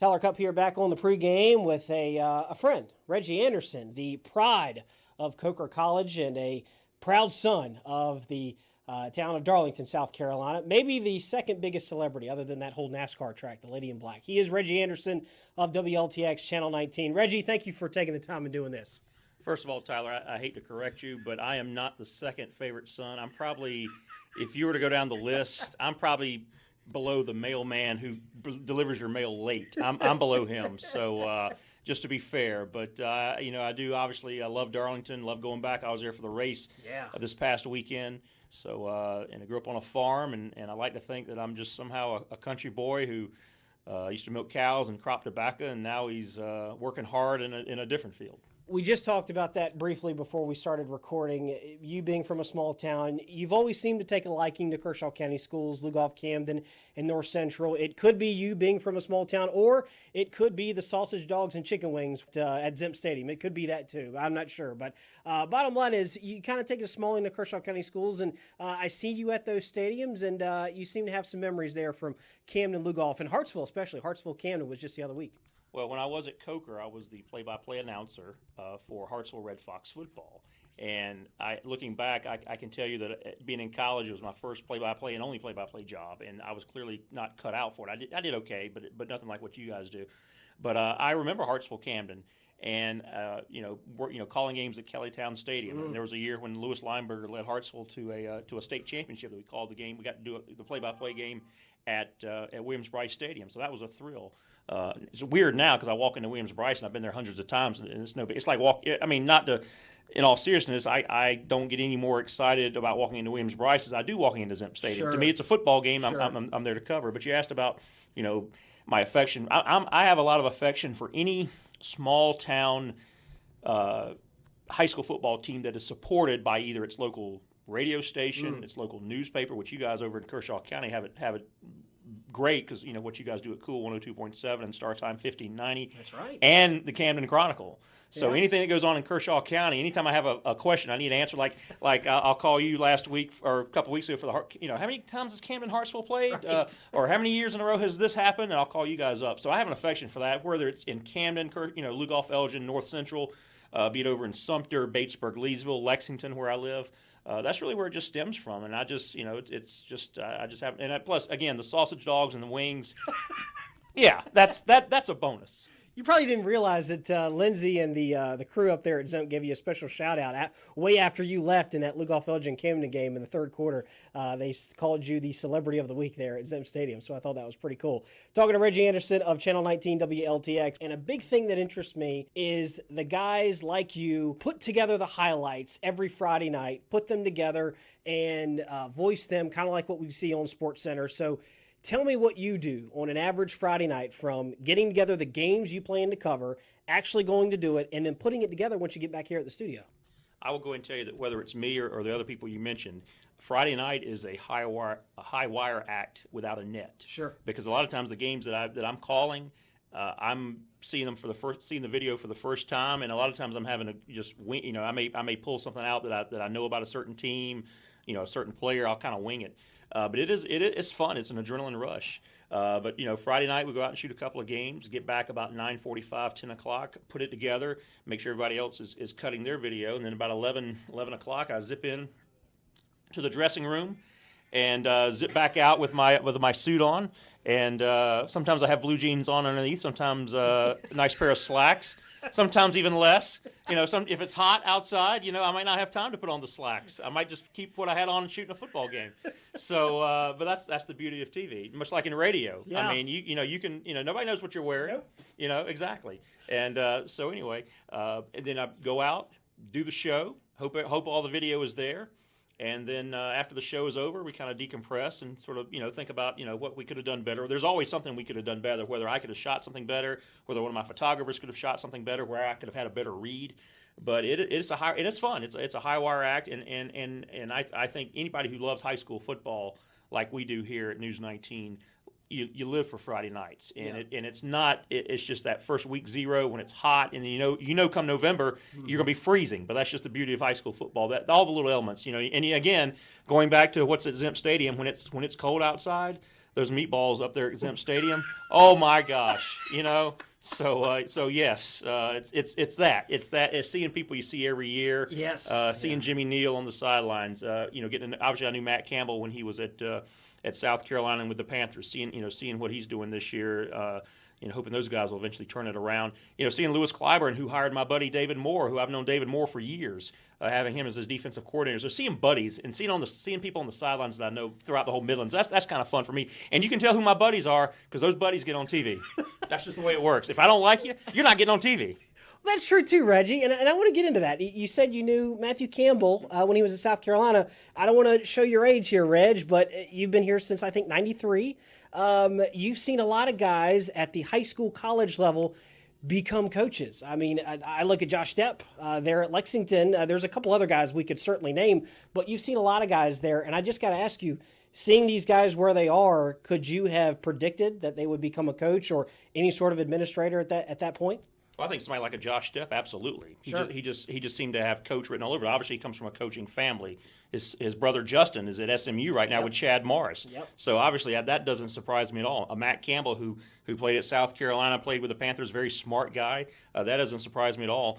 Tyler Cup here back on the pregame with a friend, Reggie Anderson, the pride of Coker College and a proud son of the town of Darlington, South Carolina. Maybe the second biggest celebrity other than that whole NASCAR track, the Lady in Black. He is Reggie Anderson of WLTX Channel 19. Reggie, thank you for taking the time and doing this. First of all, Tyler, I hate to correct you, but I am not the second favorite son. I'm probably, if you were to go down the list, I'm probably below the mailman who delivers your mail late. I'm below him. So just to be fair, but I do obviously. I love Darlington. Love going back. I was there for the race this past weekend. So and I grew up on a farm, and I like to think that I'm just somehow a country boy who used to milk cows and crop tobacco, and now he's working hard in a different field. We just talked about that briefly before we started recording. You being from a small town, you've always seemed to take a liking to Kershaw County schools, Lugoff, Camden, and North Central. It could be you being from a small town, or it could be the sausage dogs and chicken wings at Zemp Stadium. It could be that too. I'm not sure. But bottom line is you kind of take a small into Kershaw County schools, and I see you at those stadiums, and you seem to have some memories there from Camden, Lugoff, and Hartsville especially. Hartsville, Camden was just the other week. Well, when I was at Coker, I was the play-by-play announcer for Hartsville Red Fox football. And looking back, I can tell you that being in college, it was my first play-by-play and only play-by-play job, and I was clearly not cut out for it. I did okay, but nothing like what you guys do. But I remember Hartsville Camden, and calling games at Kellytown Stadium. And there was a year when Louis Lineberger led Hartsville to a state championship that we called the game. We got to do the play-by-play game at Williams-Brice Stadium, so that was a thrill. It's weird now because I walk into Williams-Brice and I've been there hundreds of times, and it's like not to. In all seriousness, I don't get any more excited about walking into Williams-Brice as I do walking into Zemp Stadium. Sure. To me, it's a football game. Sure. I'm there to cover. But you asked about my affection. I have a lot of affection for any small town high school football team that is supported by either its local radio station, its local newspaper, which you guys over in Kershaw County have it great because what you guys do at Cool 102.7 and Star Time 1590. That's right. And the Camden Chronicle. So anything that goes on in Kershaw County, anytime I have a question I need to answer, like I'll call you last week or a couple weeks ago for how many times has Camden Hartsville played, right. Or how many years in a row has this happened, and I'll call you guys up. So I have an affection for that, whether it's in Camden, Lugoff, Elgin, North Central, be it over in Sumter, Batesburg, Leesville, Lexington, where I live. That's really where it just stems from, and I just, it's just I just have, and plus again the sausage dogs and the wings, yeah, that's a bonus. You probably didn't realize that Lindsay and the crew up there at Zemp gave you a special shout out way after you left in that Lugoff Elgin Camden game in the third quarter. They called you the celebrity of the week there at Zemp Stadium, so I thought that was pretty cool. Talking to Reggie Anderson of Channel 19 WLTX, and a big thing that interests me is the guys like you put together the highlights every Friday night, put them together, and voice them kind of like what we see on SportsCenter. So tell me what you do on an average Friday night, from getting together the games you plan to cover, actually going to do it, and then putting it together once you get back here at the studio. I will go and tell you that whether it's me or the other people you mentioned, Friday night is a high wire act without a net. Sure. Because a lot of times the games that I'm calling, I'm seeing the video for the first time, and a lot of times I'm having to just wing. I may pull something out that I know about a certain team, a certain player. I'll kind of wing it. But it's fun. It's an adrenaline rush. But Friday night we go out and shoot a couple of games, get back about 9:45, 10 o'clock, put it together, make sure everybody else is cutting their video, and then about 11 o'clock I zip in to the dressing room and zip back out with my suit on, and sometimes I have blue jeans on underneath, sometimes a nice pair of slacks. Sometimes even less. If it's hot outside, I might not have time to put on the slacks. I might just keep what I had on shooting a football game. So, but that's the beauty of TV. Much like in radio. Yeah. I mean, you can, nobody knows what you're wearing. Nope. Exactly. And so anyway, and then I go out, do the show. Hope all the video is there. And then after the show is over, we kind of decompress and sort of, think about, what we could have done better. There's always something we could have done better, whether I could have shot something better, whether one of my photographers could have shot something better, where I could have had a better read. But it's fun. It's a high wire act, and I think anybody who loves high school football like we do here at News 19. You live for Friday nights, and it's just that first week zero when it's hot, and come November you're gonna be freezing. But that's just the beauty of high school football. That all the little elements, and again going back to what's at Zemp Stadium when it's cold outside, those meatballs up there at Exempt Stadium. Oh my gosh, you know. So yes, it's that. It's seeing people you see every year. Yes. Seeing Jimmy Neal on the sidelines. Getting obviously I knew Matt Campbell when he was at South Carolina and with the Panthers. Seeing what he's doing this year. Hoping those guys will eventually turn it around. Seeing Lewis Clyburn, who hired my buddy David Moore, who I've known David Moore for years, having him as his defensive coordinator. So seeing buddies and seeing people on the sidelines that I know throughout the whole Midlands, that's kind of fun for me. And you can tell who my buddies are because those buddies get on TV. That's just the way it works. If I don't like you, you're not getting on TV. Well, that's true too, Reggie. And I want to get into that. You said you knew Matthew Campbell when he was in South Carolina. I don't want to show your age here, Reg, but you've been here since I think '93. You've seen a lot of guys at the high school, college level become coaches. I mean, I look at Josh Depp there at Lexington. There's a couple other guys we could certainly name, but you've seen a lot of guys there. And I just got to ask you, seeing these guys where they are, could you have predicted that they would become a coach or any sort of administrator at that point? Well, I think somebody like a Josh Stepp, absolutely. Sure. He just seemed to have coach written all over it. Obviously, he comes from a coaching family. His brother Justin is at SMU right now with Chad Morris. Yep. So obviously that doesn't surprise me at all. Matt Campbell, who played at South Carolina, played with the Panthers, very smart guy. That doesn't surprise me at all.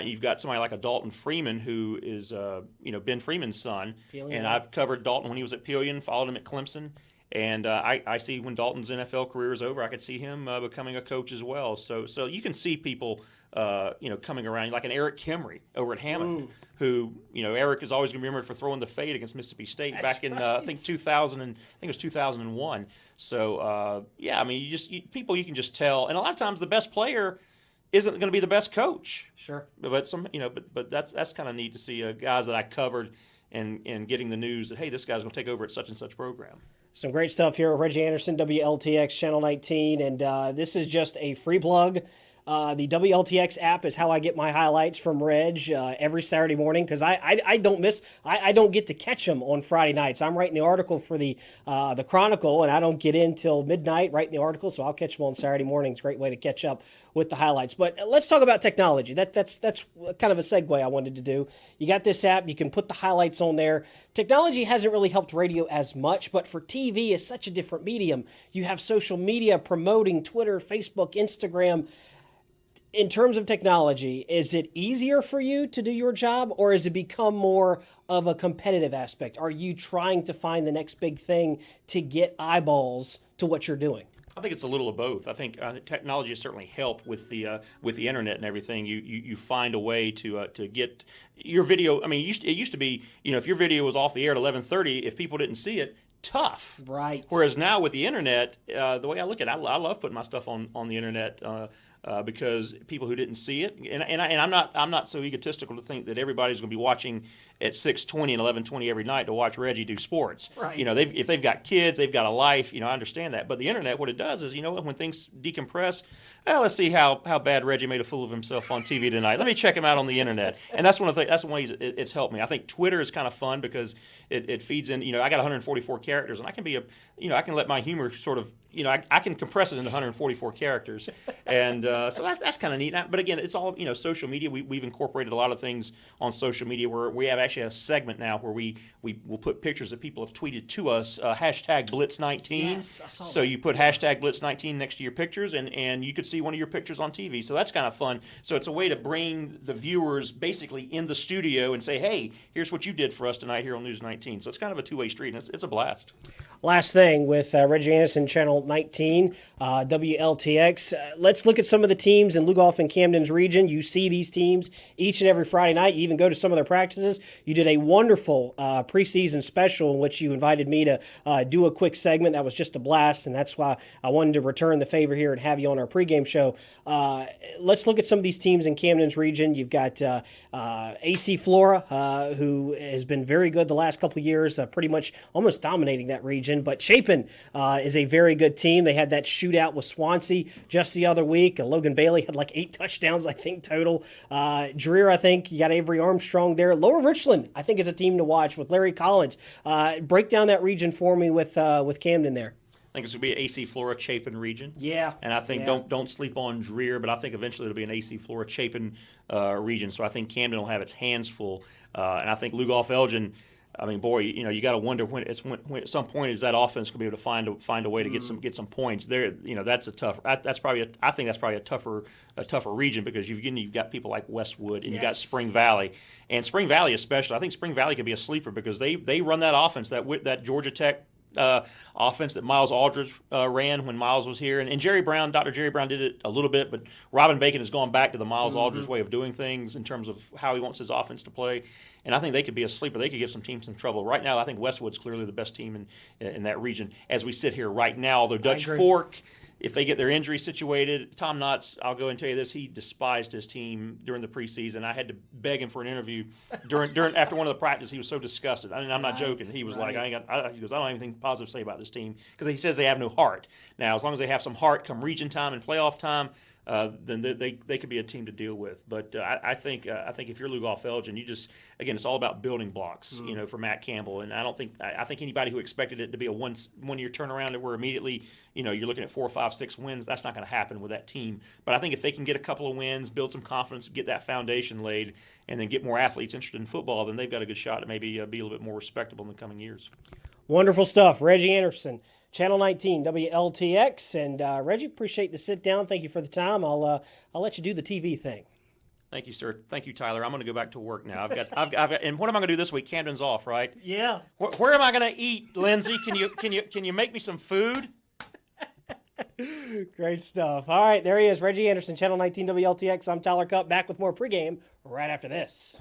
You've got somebody like a Dalton Freeman, who is Ben Freeman's son, and I've covered Dalton when he was at Pillion, followed him at Clemson. And I see when Dalton's NFL career is over, I could see him becoming a coach as well. So you can see people, coming around, like an Eric Kimry over at Hammond, who, Eric is always going to be remembered for throwing the fade against Mississippi State back in, I think, 2000, and I think it was 2001. So, people you can just tell. And a lot of times the best player isn't going to be the best coach. Sure. But that's kind of neat to see guys that I covered and getting the news that, hey, this guy's going to take over at such and such program. Some great stuff here with Reggie Anderson, WLTX Channel 19, and this is just a free plug. The WLTX app is how I get my highlights from Reg every Saturday morning because I don't get to catch them on Friday nights. I'm writing the article for the Chronicle, and I don't get in till midnight writing the article, so I'll catch them on Saturday mornings. Great way to catch up with the highlights. But let's talk about technology. That's kind of a segue I wanted to do. You got this app. You can put the highlights on there. Technology hasn't really helped radio as much, but for TV, it's such a different medium. You have social media promoting Twitter, Facebook, Instagram. In terms of technology, is it easier for you to do your job, or has it become more of a competitive aspect? Are you trying to find the next big thing to get eyeballs to what you're doing? I think it's a little of both. I think technology has certainly helped with the internet and everything. You find a way to get your video. I mean, it used to be, if your video was off the air at 11:30, if people didn't see it, tough. Right. Whereas now with the internet, the way I look at it, I love putting my stuff on the internet. Because people who didn't see it, and I'm not so egotistical to think that everybody's going to be watching at 6:20 and 11:20 every night to watch Reggie do sports. Right. If they've got kids, they've got a life. I understand that. But the internet, what it does is, when things decompress, let's see how bad Reggie made a fool of himself on TV tonight. Let me check him out on the internet. And that's one of the that's one way it's helped me. I think Twitter is kind of fun because it feeds in. I got 144 characters, and I can I can let my humor sort of. I can compress it into 144 characters, and so that's kind of neat. But again, it's all social media. We've incorporated a lot of things on social media where we have actually a segment now where we will put pictures that people have tweeted to us, hashtag Blitz19. Yes, I saw so that. you put hashtag Blitz19 next to your pictures, and you could see one of your pictures on TV. So that's kind of fun. So it's a way to bring the viewers basically in the studio and say, hey, here's what you did for us tonight here on News 19. So it's kind of a two-way street, and it's a blast. Last thing with Reggie Anderson, Channel 19, WLTX. Let's look at some of the teams in Lugoff and Camden's region. You see these teams each and every Friday night. You even go to some of their practices. You did a wonderful preseason special in which you invited me to do a quick segment. That was just a blast, and that's why I wanted to return the favor here and have you on our pregame show. Let's look at some of these teams in Camden's region. You've got AC Flora, who has been very good the last couple of years, pretty much almost dominating that region. But Chapin is a very good team. They had that shootout with Swansea just the other week. Logan Bailey had like 8 touchdowns, I think, total. Dreer, I think, you got Avery Armstrong there. Lower Richland, I think, is a team to watch with Larry Collins. Break down that region for me with Camden there. I think it's going to be an AC Flora Chapin region. Yeah. And I think don't sleep on Dreer, but I think eventually it'll be an AC Flora Chapin region. So I think Camden will have its hands full. And I think Lugoff Elgin, I mean, boy, you got to wonder when at some point is that offense going to be able to find a way to get some points there. That's a tough. That's probably I think that's probably a tougher region because you've got people like Westwood and you got Spring Valley, and Spring Valley especially. I think Spring Valley could be a sleeper because they run that offense that Georgia Tech offense that Miles Aldridge ran when Miles was here, and Dr. Jerry Brown did it a little bit, but Robin Bacon has gone back to the Miles Aldridge way of doing things in terms of how he wants his offense to play. And I think they could be a sleeper. They could give some teams some trouble. Right now, I think Westwood's clearly the best team in that region as we sit here right now. Although Dutch Fork, if they get their injury situated, Tom Knotts, I'll go and tell you this, he despised his team during the preseason. I had to beg him for an interview during after one of the practice. He was so disgusted. I mean, I'm not joking. He was like, he goes, I don't have anything positive to say about this team because he says they have no heart. Now, as long as they have some heart come region time and playoff time, then they could be a team to deal with. But I think if you're Lou Elgin, you just again it's all about building blocks, for Matt Campbell. And I think anybody who expected it to be a one year turnaround where immediately you're looking at 4, 5, 6 wins, that's not going to happen with that team. But I think if they can get a couple of wins, build some confidence, get that foundation laid, and then get more athletes interested in football, then they've got a good shot to maybe be a little bit more respectable in the coming years. Wonderful stuff, Reggie Anderson. Channel 19 WLTX, and Reggie, appreciate the sit down. Thank you for the time. I'll let you do the TV thing. Thank you, sir. Thank you, Tyler. I'm going to go back to work now. I've got. And what am I going to do this week? Camden's off, right? Yeah. Where am I going to eat, Lindsay? Can you make me some food? Great stuff. All right, there he is, Reggie Anderson, Channel 19 WLTX. I'm Tyler Cupp, back with more pregame right after this.